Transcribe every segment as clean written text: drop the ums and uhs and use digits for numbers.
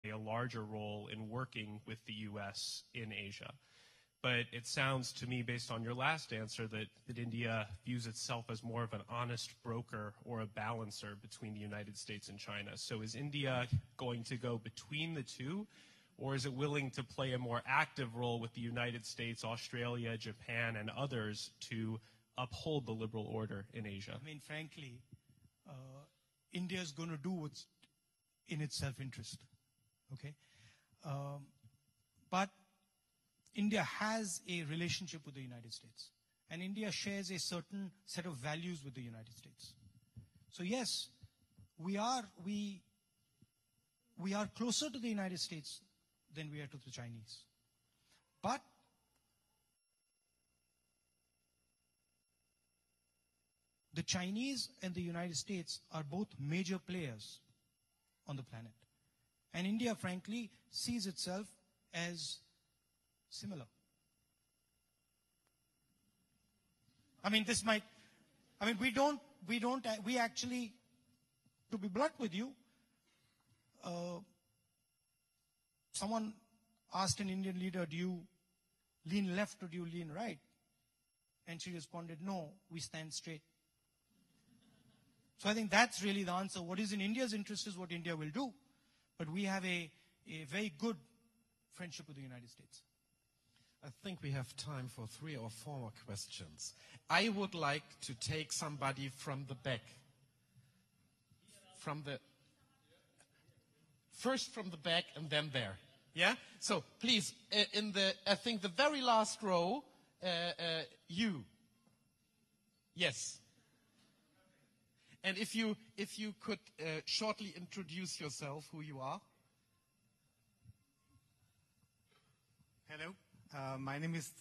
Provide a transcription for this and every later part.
a larger role in working with the U.S. in Asia. But it sounds to me, based on your last answer, that India views itself as more of an honest broker or a balancer between the United States and China. So is India going to go between the two, or is it willing to play a more active role with the United States, Australia, Japan, and others to uphold the liberal order in Asia? I mean, frankly, India is going to do what's in its self-interest, okay? But India has a relationship with the United States, and India shares a certain set of values with the United States. So yes, we are closer to the United States than we are to the Chinese. But the Chinese and the United States are both major players on the planet. And India, frankly, sees itself as similar. I mean, we actually, to be blunt with you, someone asked an Indian leader, do you lean left or do you lean right? And she responded, no, we stand straight. So I think that's really the answer. What is in India's interest is what India will do. But we have a very good friendship with the United States. I think we have time for 3 or 4 more questions. I would like to take somebody from the back. First from the back and then there. Yeah? So please, I think the very last row, you. Yes. And if you could shortly introduce yourself, who you are. Hello, my name is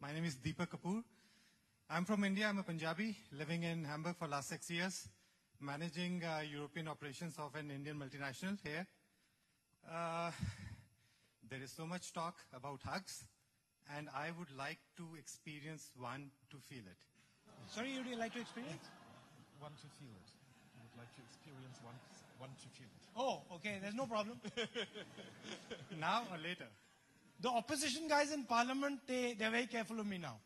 Deepak Kapoor. I'm from India. I'm a Punjabi living in Hamburg for the last 6 years, managing European operations of an Indian multinational here. There is so much talk about hugs, and I would like to experience one to feel it. Sorry, you would like to experience? One to feel it. You would like to experience one to feel it. Oh, okay, there's no problem. Now or later? The opposition guys in parliament, they're very careful of me now.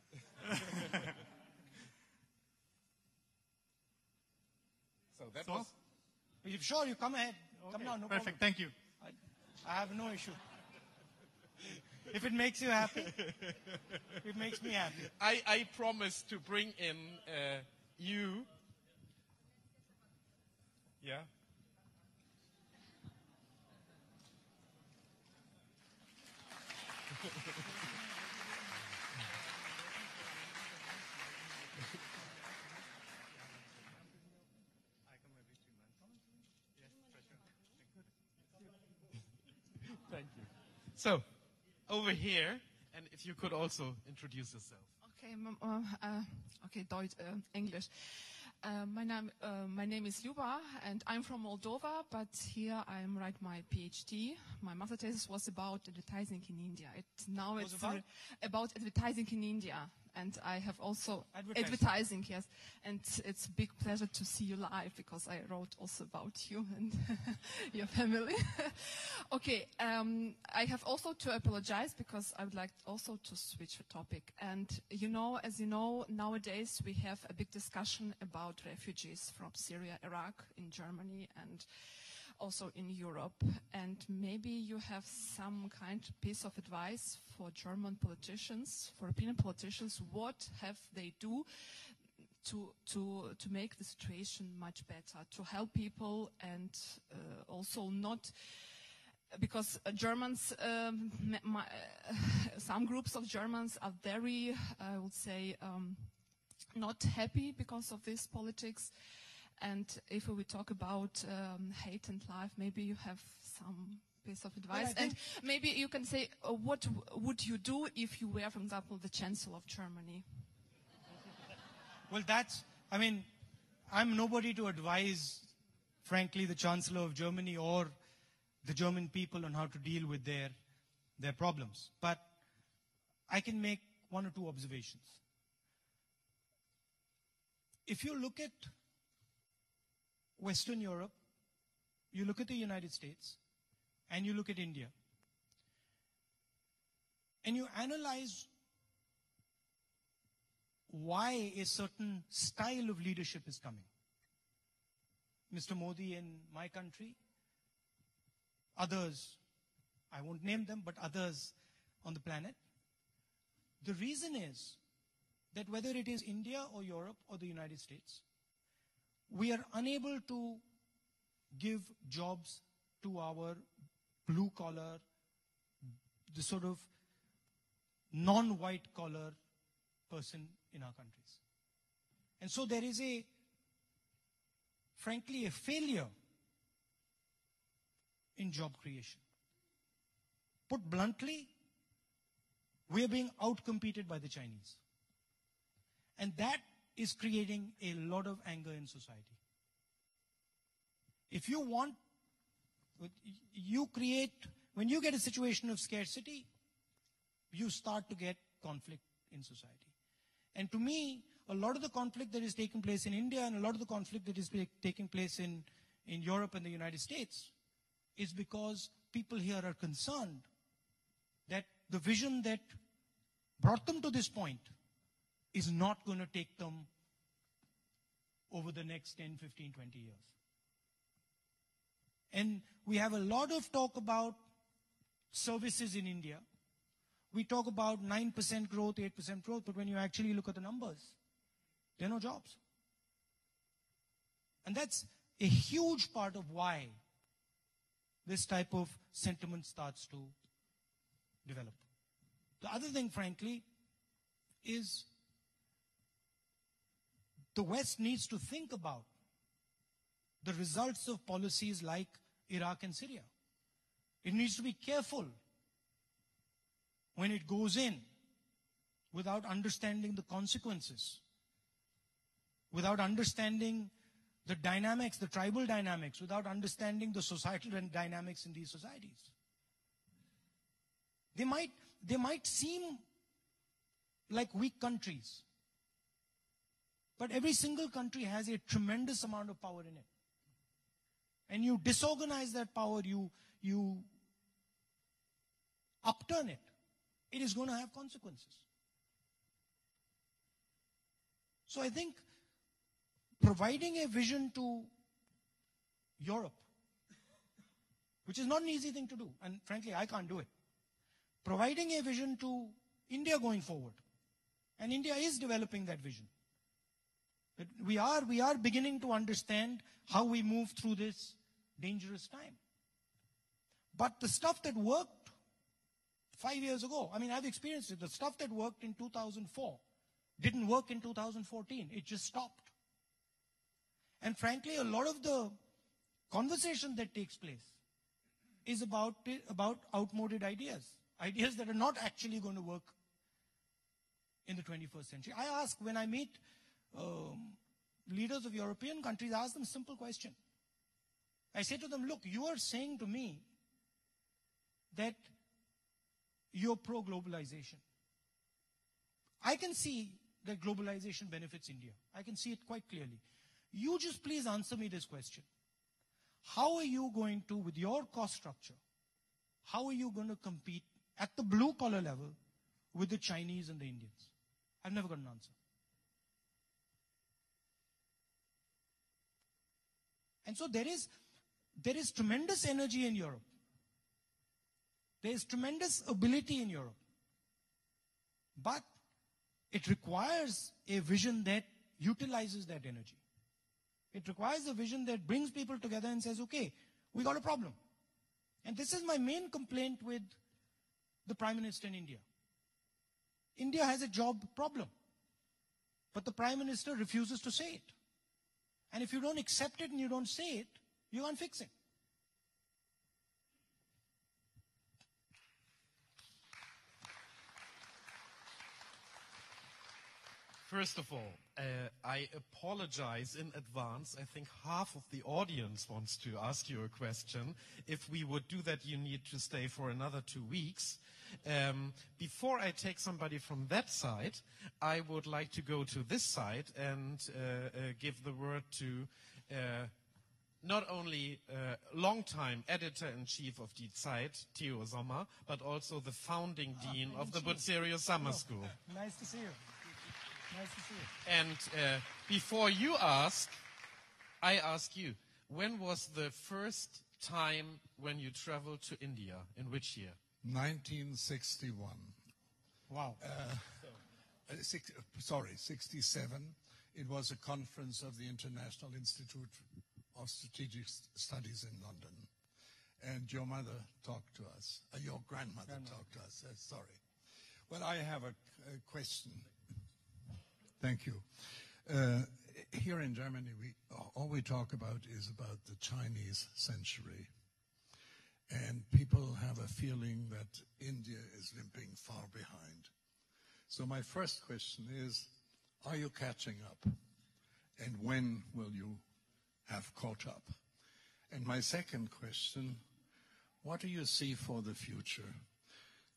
So that was... Sure, you come ahead. Okay, come down, no perfect, problem. Thank you. I have no issue. If it makes you happy, it makes me happy. I promise to bring in you. Yeah. Thank you. So, over here, and if you could also introduce yourself. Okay, Deutsch, English. My name is Luba, and I'm from Moldova, but here I'm writing my PhD. My master thesis was about advertising in India. It's about advertising in India, and I have also advertising, yes. And it's a big pleasure to see you live because I wrote also about you and your family. Okay, I have also to apologize because I would like also to switch the topic. And as you know, nowadays we have a big discussion about refugees from Syria, Iraq, in Germany, and also in Europe. And maybe you have some kind of piece of advice for German politicians, for European politicians. What have they do to make the situation much better, to help people, and also not, because Germans, some groups of Germans are very, I would say, not happy because of this politics. And if we talk about hate and life, maybe you have some piece of advice. And maybe you can say, what would you do if you were, for example, the Chancellor of Germany? Well, I'm nobody to advise, frankly, the Chancellor of Germany or the German people on how to deal with their problems. But I can make 1 or 2 observations. If you look at Western Europe, you look at the United States and you look at India, and you analyze why a certain style of leadership is coming. Mr. Modi in my country, others, I won't name them, but others on the planet. The reason is that whether it is India or Europe or the United States, we are unable to give jobs to our blue collar, the sort of non-white collar person in our countries. And so there is frankly, a failure in job creation. Put bluntly, we are being outcompeted by the Chinese. And that is creating a lot of anger in society. If you want, when you get a situation of scarcity, you start to get conflict in society. And to me, a lot of the conflict that is taking place in India and a lot of the conflict that is taking place in Europe and the United States is because people here are concerned that the vision that brought them to this point is not going to take them over the next 10, 15, 20 years. And we have a lot of talk about services in India. We talk about 9% growth, 8% growth, but when you actually look at the numbers, there are no jobs. And that's a huge part of why this type of sentiment starts to develop. The other thing, frankly, is the West needs to think about the results of policies like Iraq and Syria. It needs to be careful when it goes in without understanding the consequences, without understanding the dynamics, the tribal dynamics, without understanding the societal dynamics in these societies. They might seem like weak countries, but every single country has a tremendous amount of power in it. And you disorganize that power, you upturn it, it is going to have consequences. So I think providing a vision to Europe, which is not an easy thing to do, and frankly, I can't do it. Providing a vision to India going forward, and India is developing that vision. But we are beginning to understand how we move through this dangerous time. But the stuff that worked 5 years ago, I mean, I've experienced it. The stuff that worked in 2004 didn't work in 2014. It just stopped. And frankly, a lot of the conversation that takes place is about outmoded ideas. Ideas that are not actually going to work in the 21st century. I ask, when I meet leaders of European countries, I ask them a simple question. I say to them, look, you are saying to me that you're pro-globalization. I can see that globalization benefits India. I can see it quite clearly. You just please answer me this question. How are you going to, with your cost structure, how are you going to compete at the blue-collar level with the Chinese and the Indians? I've never got an answer. And so there is tremendous energy in Europe. There is tremendous ability in Europe. But it requires a vision that utilizes that energy. It requires a vision that brings people together and says, okay, we got a problem. And this is my main complaint with the Prime Minister in India. India has a job problem. But the Prime Minister refuses to say it. And if you don't accept it and you don't say it, you can't fix it. First of all, I apologize in advance. I think half of the audience wants to ask you a question. If we would do that, you need to stay for another 2 weeks. Before I take somebody from that side, I would like to go to this side and give the word to not only long-time editor-in-chief of Die Zeit, Theo Sommer, but also the founding dean of the Bucerio Summer School. Nice to see you. Nice to see you. And before you ask, I ask you, when was the first time when you traveled to India? In which year? 1961. Wow. 67. It was a conference of the International Institute of Strategic Studies in London. And your mother talked to us. Your grandmother talked to us. Sorry. Well, I have a question. Thank you. Here in Germany, all we talk about is about the Chinese century. And people have a feeling that India is limping far behind. So my first question is, are you catching up? And when will you have caught up? And my second question, what do you see for the future?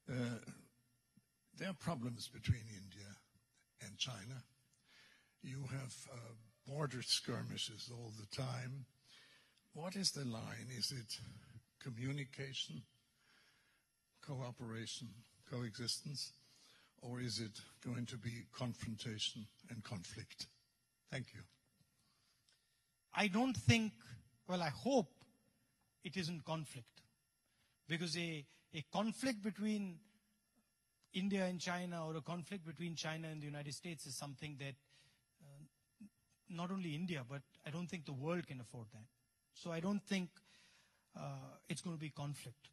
There are problems between India and China. You have border skirmishes all the time. What is the line? Is it communication, cooperation, coexistence, or is it going to be confrontation and conflict? Thank you. I don't think, well, I hope it isn't conflict. Because a conflict between India and China, or a conflict between China and the United States, is something that not only India, but I don't think the world can afford that. So I don't think it's going to be conflict.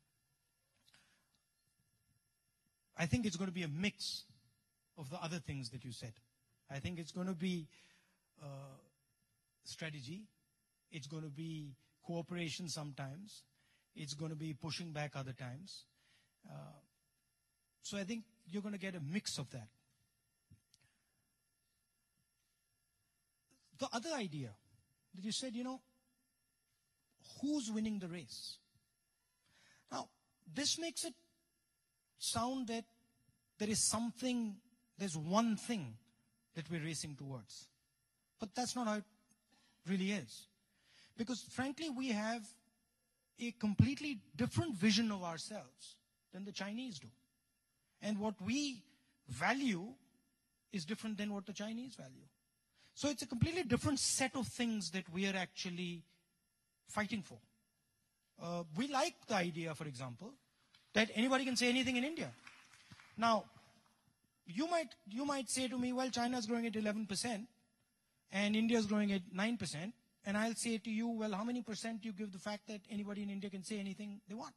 I think it's going to be a mix of the other things that you said. I think it's going to be strategy. It's going to be cooperation sometimes. It's going to be pushing back other times. So I think you're going to get a mix of that. The other idea that you said, who's winning the race? Now, this makes it sound that there is something, there's one thing that we're racing towards. But that's not how it really is. Because frankly, we have a completely different vision of ourselves than the Chinese do. And what we value is different than what the Chinese value. So it's a completely different set of things that we are actually fighting for. We like the idea, for example, that anybody can say anything in India. Now, you might say to me, well, China is growing at 11% and India is growing at 9%. And I'll say to you, well, how many percent do you give the fact that anybody in India can say anything they want?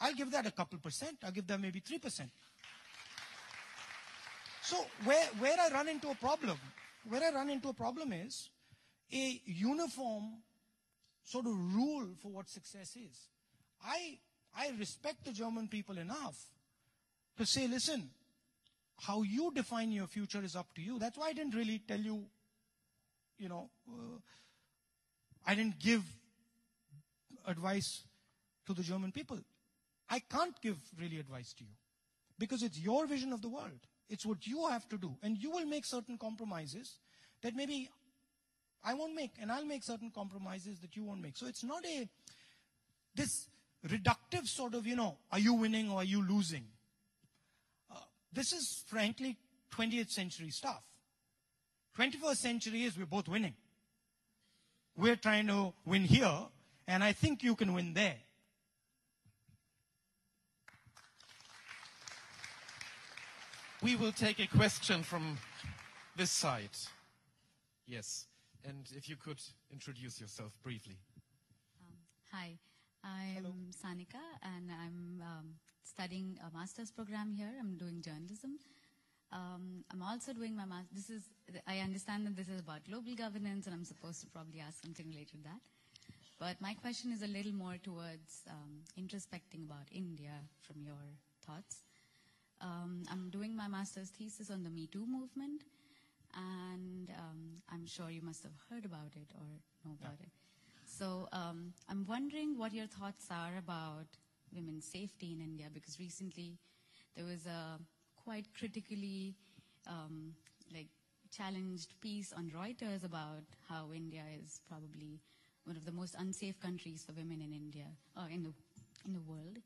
I'll give that a couple percent. I'll give that maybe 3%. So where I run into a problem is a uniform sort of rule for what success is. I respect the German people enough to say, listen, how you define your future is up to you. That's why I didn't really tell you, I didn't give advice to the German people. I can't give really advice to you because it's your vision of the world. It's what you have to do. And you will make certain compromises that maybe I won't make, and I'll make certain compromises that you won't make. So it's not this reductive sort of, are you winning or are you losing? This is frankly 20th century stuff. 21st century is we're both winning. We're trying to win here, and I think you can win there. We will take a question from this side. Yes, and if you could introduce yourself briefly. Hi, I'm Sanika, and I'm studying a master's program here. I'm doing journalism. I'm also doing my master's. I understand that this is about global governance, and I'm supposed to probably ask something related to that. But my question is a little more towards introspecting about India from your thoughts. I'm doing my master's thesis on the Me Too movement, and I'm sure you must have heard about it or know about it. So I'm wondering what your thoughts are about women's safety in India, because recently there was a quite critically challenged piece on Reuters about how India is probably one of the most unsafe countries for women in India, in the world.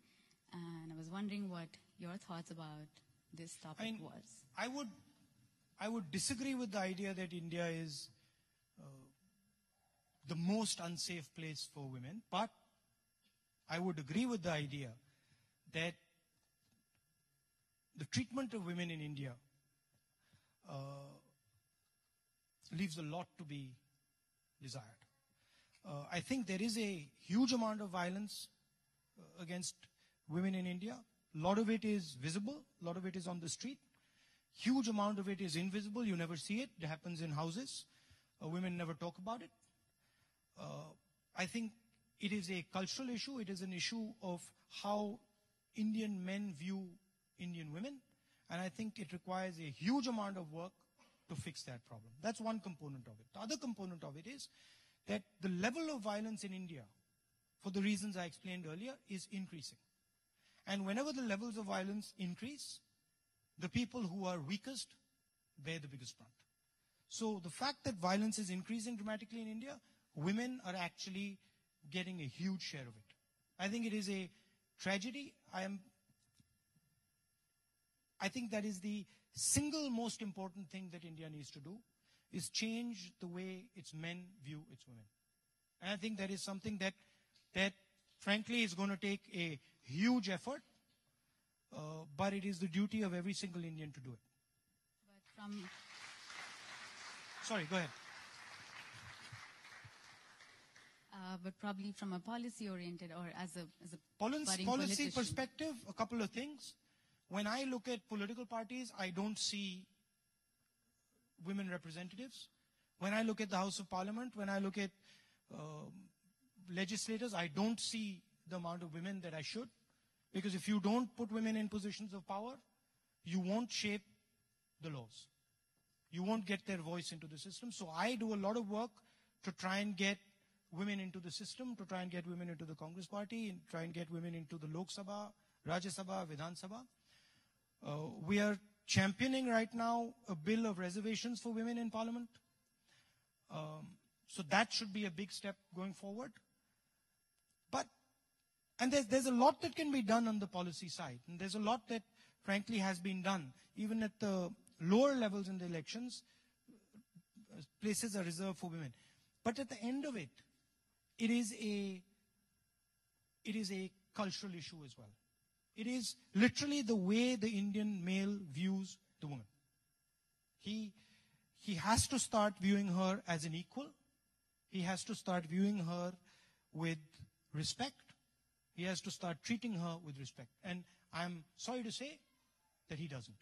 And I was wondering what your thoughts about this topic was. I would disagree with the idea that India is the most unsafe place for women, but I would agree with the idea that the treatment of women in India leaves a lot to be desired. I think there is a huge amount of violence against women in India. A lot of it is visible, a lot of it is on the street. Huge amount of it is invisible, you never see it. It happens in houses. Women never talk about it. I think it is a cultural issue. It is an issue of how Indian men view Indian women. And I think it requires a huge amount of work to fix that problem. That's one component of it. The other component of it is that the level of violence in India, for the reasons I explained earlier, is increasing. And whenever the levels of violence increase, the people who are weakest bear the biggest brunt. So the fact that violence is increasing dramatically in India, women are actually getting a huge share of it. I think it is a tragedy. I think that is the single most important thing that India needs to do, is change the way its men view its women. And I think that is something that frankly is going to take a huge effort, but it is the duty of every single Indian to do it. But Sorry, go ahead. But probably from a policy-oriented or as a policy politician. perspective, a couple of things. When I look at political parties, I don't see women representatives. When I look at the House of Parliament, when I look at legislators, I don't see the amount of women that I should. Because if you don't put women in positions of power, you won't shape the laws. You won't get their voice into the system. So I do a lot of work to try and get women into the system, to try and get women into the Congress party, and try and get women into the Lok Sabha, Rajya Sabha, Vidhan Sabha. We are championing right now a bill of reservations for women in Parliament. So that should be a big step going forward. And there's a lot that can be done on the policy side. And there's a lot that, frankly, has been done. Even at the lower levels in the elections, places are reserved for women. But at the end of it, it is a cultural issue as well. It is literally the way the Indian male views the woman. He has to start viewing her as an equal. He has to start viewing her with respect. He has to start treating her with respect. And I'm sorry to say that he doesn't.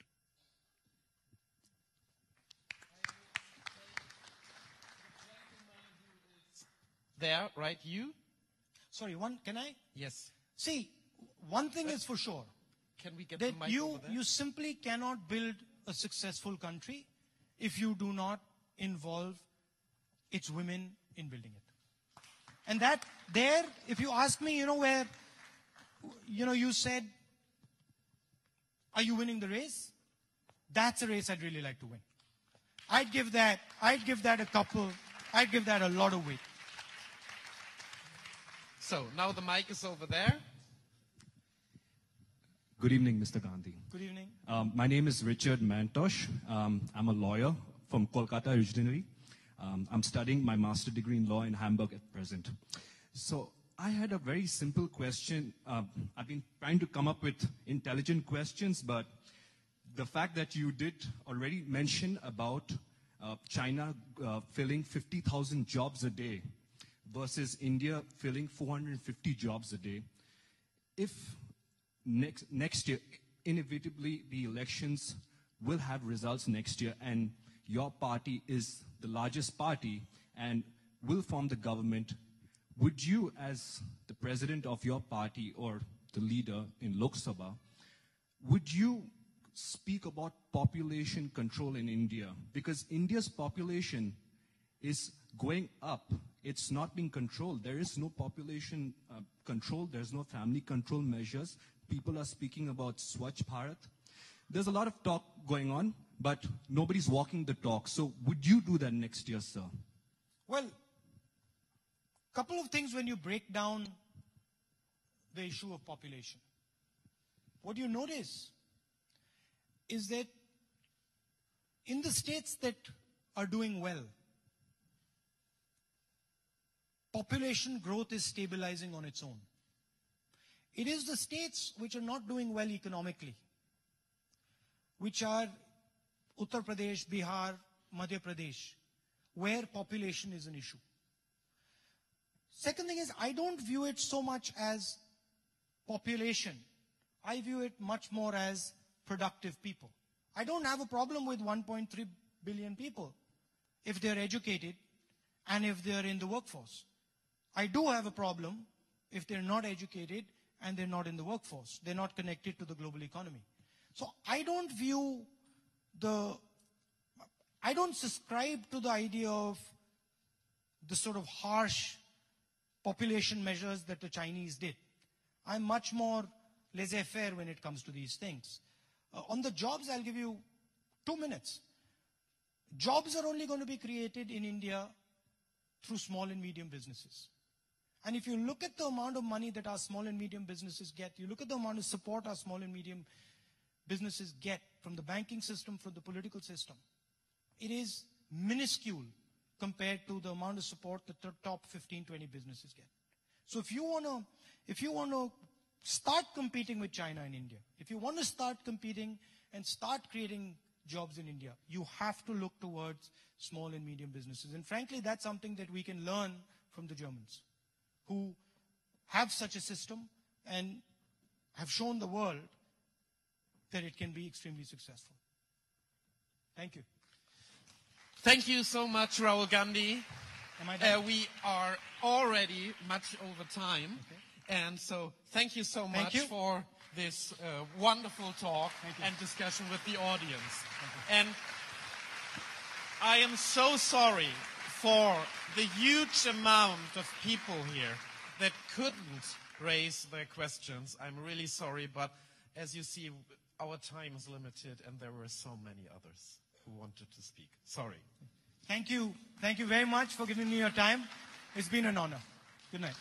There, right? You? Sorry, can I? Yes. See, one thing is for sure. Can we get that the mic over there? You simply cannot build a successful country if you do not involve its women in building it. And that there, if you ask me, where, you said, are you winning the race? That's a race I'd really like to win. I'd give that a lot of weight. So now the mic is over there. Good evening, Mr. Gandhi. Good evening. My name is Richard Mantosh. I'm a lawyer from Kolkata originally. I'm studying my master's degree in law in Hamburg at present. So I had a very simple question. I've been trying to come up with intelligent questions, but the fact that you did already mention about China filling 50,000 jobs a day versus India filling 450 jobs a day. If next year, inevitably, the elections will have results next year, and your party is the largest party and will form the government, would you, as the president of your party or the leader in Lok Sabha, would you speak about population control in India? Because India's population is going up. It's not being controlled. There is no population control. There's no family control measures. People are speaking about Swachh Bharat. There's a lot of talk going on, but nobody's walking the talk. So would you do that next year, sir? Well, couple of things when you break down the issue of population. What you notice is that in the states that are doing well, population growth is stabilizing on its own. It is the states which are not doing well economically, which are Uttar Pradesh, Bihar, Madhya Pradesh, where population is an issue. Second thing is, I don't view it so much as population. I view it much more as productive people. I don't have a problem with 1.3 billion people if they're educated and if they're in the workforce. I do have a problem if they're not educated and they're not in the workforce. They're not connected to the global economy. So I don't subscribe to the idea of the sort of harsh population measures that the Chinese did. I'm much more laissez-faire when it comes to these things. On the jobs, I'll give you 2 minutes. Jobs are only going to be created in India through small and medium businesses. And if you look at the amount of money that our small and medium businesses get, you look at the amount of support our small and medium businesses get from the banking system, from the political system, it is minuscule compared to the amount of support that the top 15, 20 businesses get. So if you want to start competing with China and India, if you want to start competing and start creating jobs in India, you have to look towards small and medium businesses. And frankly, that's something that we can learn from the Germans, who have such a system and have shown the world that it can be extremely successful. Thank you. Thank you so much, Rahul Gandhi. Am I done? We are already much over time. Okay. And so thank you so much for this wonderful talk and discussion with the audience. And I am so sorry for the huge amount of people here that couldn't raise their questions. I'm really sorry, but as you see, our time is limited and there were so many others who wanted to speak. Sorry. Thank you. Thank you very much for giving me your time. It's been an honor. Good night.